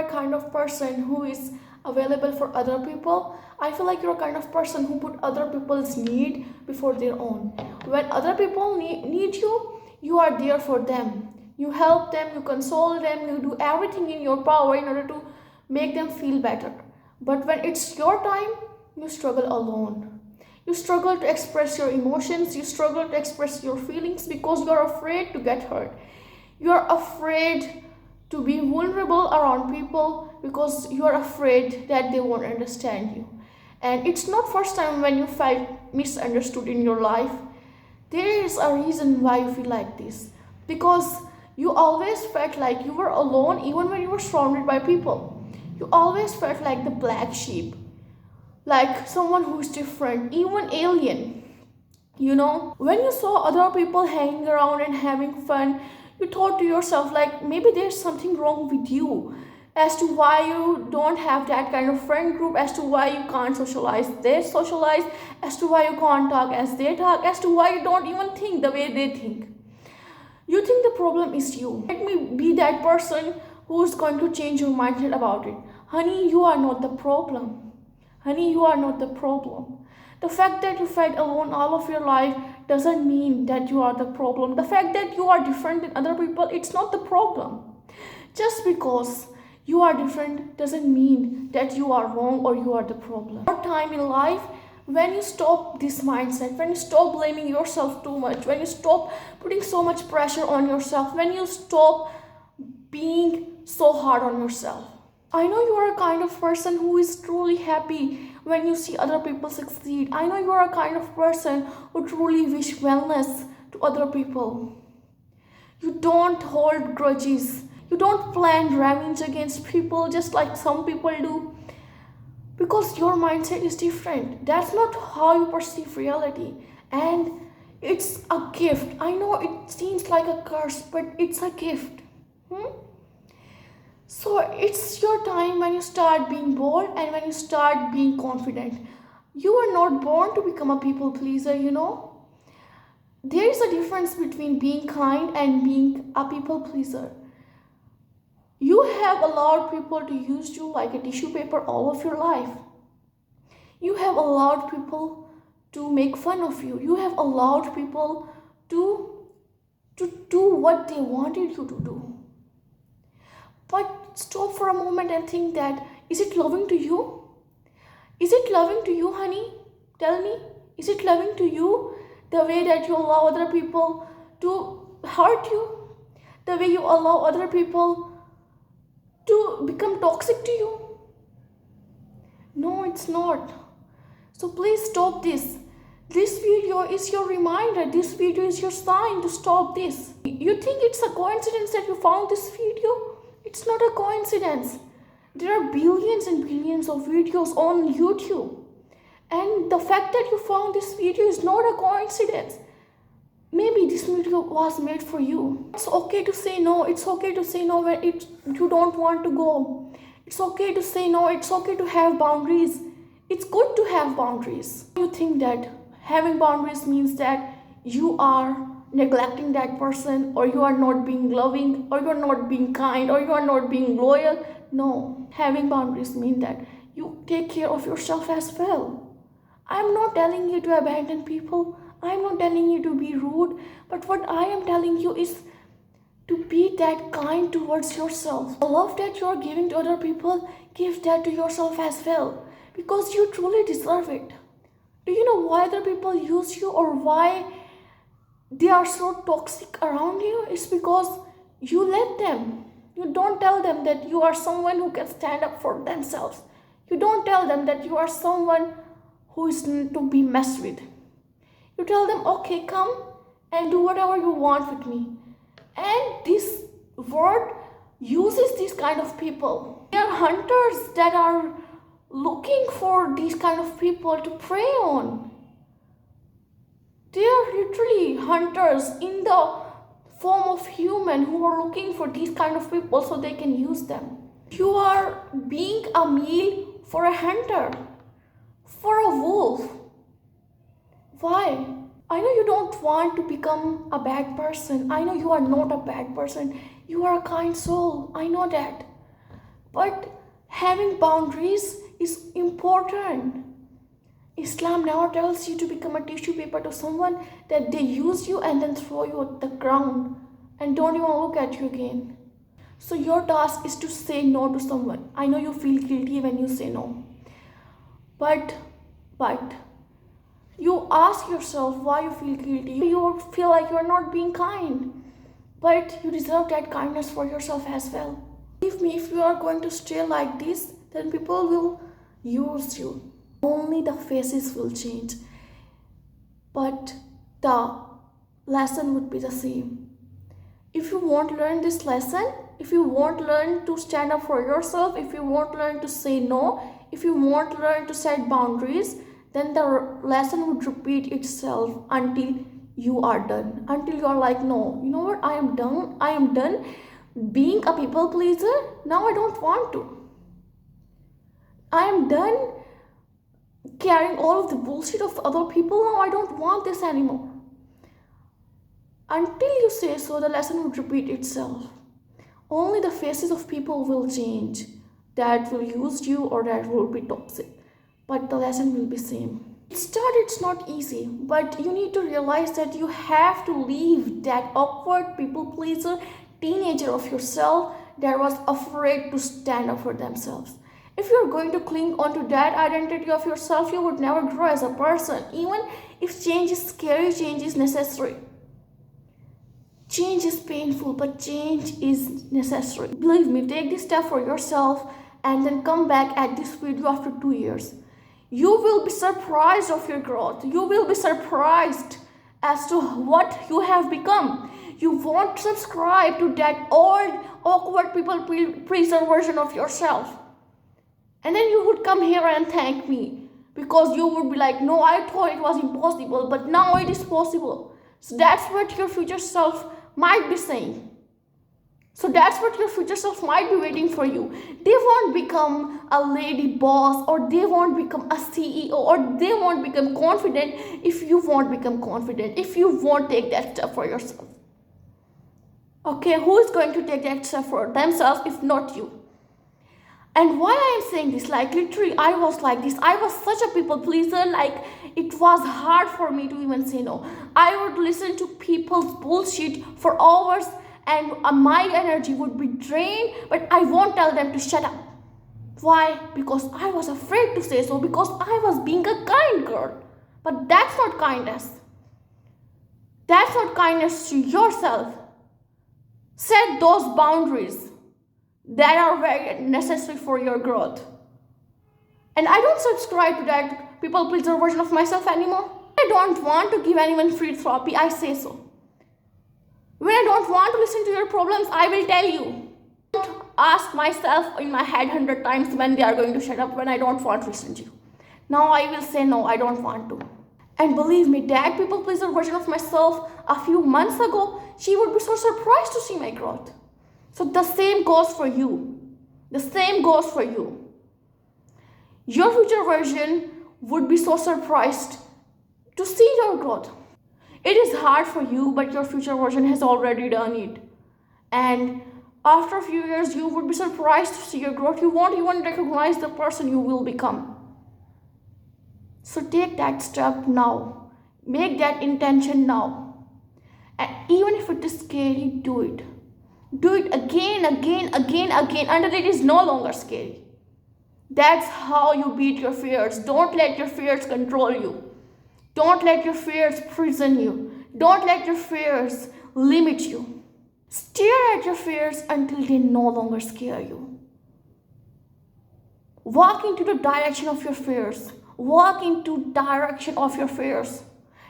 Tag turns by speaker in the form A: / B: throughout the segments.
A: a kind of person who is available for other people, I feel like you're a kind of person who put other people's need before their own. When other people need you, you are there for them. You help them, you console them, you do everything in your power in order to make them feel better. But when it's your time, you struggle alone. You struggle to express your emotions, you struggle to express your feelings because you're afraid to get hurt. You're afraid to be vulnerable around people because you're afraid that they won't understand you. And it's not first time when you felt misunderstood in your life. There is a reason why you feel like this. Because you always felt like you were alone even when you were surrounded by people. You always felt like the black sheep, like someone who's different, even alien. When you saw other people hanging around and having fun, you thought to yourself, like, maybe there's something wrong with you, as to why you don't have that kind of friend group, as to why you can't socialize, as to why you can't talk as they talk, as to why you don't even think the way they think. You think the problem is you. Let me be that person who's going to change your mindset about it. Honey, you are not the problem. Honey, you are not the problem. The fact that you felt alone all of your life doesn't mean that you are the problem. The fact that you are different than other people, it's not the problem. Just because you are different doesn't mean that you are wrong or you are the problem. Your time in life, when you stop this mindset, when you stop blaming yourself too much, when you stop putting so much pressure on yourself, when you stop being so hard on yourself. I know you are a kind of person who is truly happy when you see other people succeed. I know you are a kind of person who truly wish wellness to other people. You don't hold grudges. You don't plan revenge against people just like some people do. Because your mindset is different. That's not how you perceive reality. And it's a gift. I know it seems like a curse, but it's a gift. So it's your time when you start being bold and when you start being confident. You are not born to become a people pleaser, There is a difference between being kind and being a people pleaser. You have allowed people to use you like a tissue paper all of your life. You have allowed people to make fun of you. You have allowed people to do what they wanted you to do. But stop for a moment and think that, is it loving to you? Is it loving to you, honey? Tell me, is it loving to you the way that you allow other people to hurt you? The way you allow other people to become toxic to you? No, it's not. So please stop this. This video is your reminder. This video is your sign to stop this. You think it's a coincidence that you found this video? It's not a coincidence. There are billions and billions of videos on YouTube. And the fact that you found this video is not a coincidence. Maybe this video was made for you. It's okay to say no. It's okay to say no when you don't want to go. It's okay to say no. It's okay to have boundaries. It's good to have boundaries. You think that having boundaries means that you are neglecting that person, or you are not being loving, or you are not being kind, or you are not being loyal. No, having boundaries mean that you take care of yourself as well. I'm not telling you to abandon people. I'm not telling you to be rude. But what I am telling you is to be that kind towards yourself. The love that you are giving to other people, give that to yourself as well. Because you truly deserve it. Do you know why other people use you or why they are so toxic around you? It's because you let them. You don't tell them that you are someone who can stand up for themselves. You don't tell them that you are someone who is to be messed with. You tell them, okay, come and do whatever you want with me. And this world uses these kind of people. They are hunters that are looking for these kind of people to prey on. They are literally hunters in the form of human who are looking for these kind of people so they can use them. You are being a meal for a hunter, for a wolf. Why? I know you don't want to become a bad person. I know you are not a bad person. You are a kind soul. I know that. But having boundaries is important. Islam never tells you to become a tissue paper to someone that they use you and then throw you at the ground and don't even look at you again. So your task is to say no to someone. I know you feel guilty when you say no. But you ask yourself why you feel guilty. You feel like you are not being kind. But you deserve that kindness for yourself as well. Believe me, if you are going to stay like this, then people will use you. Only the faces will change. But the lesson would be the same. If you won't learn this lesson, if you won't learn to stand up for yourself, if you won't learn to say no, if you won't learn to set boundaries, then the lesson would repeat itself until you are done. Until you are like, no, you know what, I am done. I am done being a people pleaser. Now I don't want to. I am done carrying all of the bullshit of other people. Now I don't want this anymore. Until you say so, the lesson would repeat itself. Only the faces of people will change that will use you or that will be toxic. But the lesson will be same. It's not easy, but you need to realize that you have to leave that awkward people pleaser teenager of yourself that was afraid to stand up for themselves. If you're going to cling onto that identity of yourself, you would never grow as a person. Even if change is scary, change is necessary. Change is painful, but change is necessary. Believe me, take this step for yourself and then come back at this video after 2 years. You will be surprised of your growth. You will be surprised as to what you have become. You won't subscribe to that old, awkward people pleaser version of yourself. And then you would come here and thank me because you would be like, no, I thought it was impossible, but now it is possible. So that's what your future self might be saying. So that's what your future self might be waiting for you. They won't become a lady boss, or they won't become a CEO, or they won't become confident if you won't become confident, if you won't take that step for yourself. Okay, who is going to take that step for themselves if not you? And why I am saying this, like literally I was like this. I was such a people pleaser, like it was hard for me to even say no. I would listen to people's bullshit for hours and my energy would be drained, but I won't tell them to shut up. Why? Because I was afraid to say so, because I was being a kind girl. But that's not kindness. That's not kindness to yourself. Set those boundaries that are very necessary for your growth. And I don't subscribe to that people pleaser version of myself anymore. I don't want to give anyone free therapy, I say so. When I don't want to listen to your problems, I will tell you. I don't ask myself in my head 100 times when they are going to shut up when I don't want to listen to you. Now I will say no, I don't want to. And believe me, that people pleaser version of myself a few months ago, she would be so surprised to see my growth. So the same goes for you. The same goes for you. Your future version would be so surprised to see your growth. It is hard for you, but your future version has already done it. And after a few years, you would be surprised to see your growth. You won't even recognize the person you will become. So take that step now. Make that intention now. And even if it is scary, do it. Do it again until it is no longer scary. That's how you beat your fears. Don't let your fears control you. Don't let your fears prison you. Don't let your fears limit you. Stare at your fears until they no longer scare you. Walk into the direction of your fears. Walk into direction of your fears.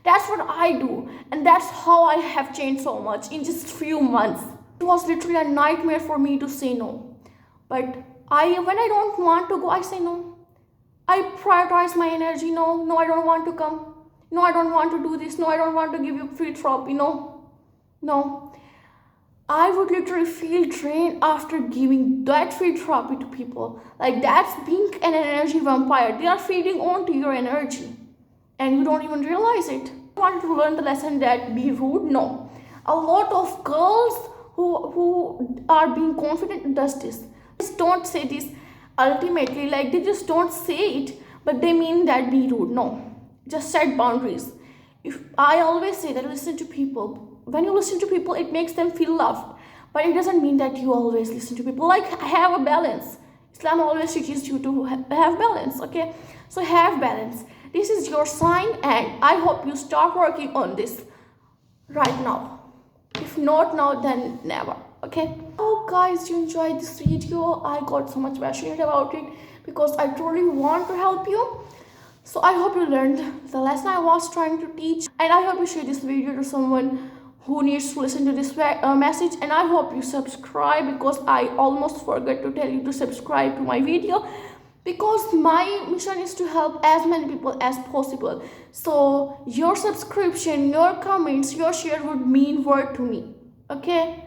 A: That's what I do. And that's how I have changed so much in just few months. It was literally a nightmare for me to say no. But when I don't want to go, I say no. I prioritize my energy. No, I don't want to come. No, I don't want to do this. No, I don't want to give you free therapy. No. I would literally feel drained after giving that free therapy to people. Like that's being an energy vampire. They are feeding onto your energy. And you don't even realize it. I wanted to learn the lesson that be rude? No. A lot of girls who are being confident does this. Just don't say this ultimately, like they just don't say it, but they mean that be rude. No, just set boundaries. If I always say that listen to people, when you listen to people, it makes them feel loved, but it doesn't mean that you always listen to people. Like have a balance. Islam always teaches you to have balance. Okay, so have balance. This is your sign, and I hope you start working on this right now. If not now, then never. Okay, oh guys, you enjoyed this video. I got so much passionate about it because I truly want to help you. So I hope you learned the lesson I was trying to teach, and I hope you share this video to someone who needs to listen to this message. And I hope you subscribe, because I almost forgot to tell you to subscribe to my video, because my mission is to help as many people as possible. So your subscription, your comments, your share would mean word to me. Okay,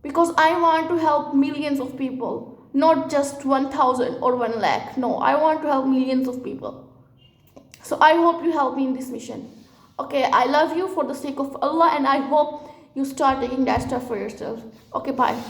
A: because I want to help millions of people, not just 1,000 or 1 lakh. No, I want to help millions of people. So I hope you help me in this mission. Okay, I love you for the sake of Allah, and I hope you start taking that stuff for yourself. Okay, bye.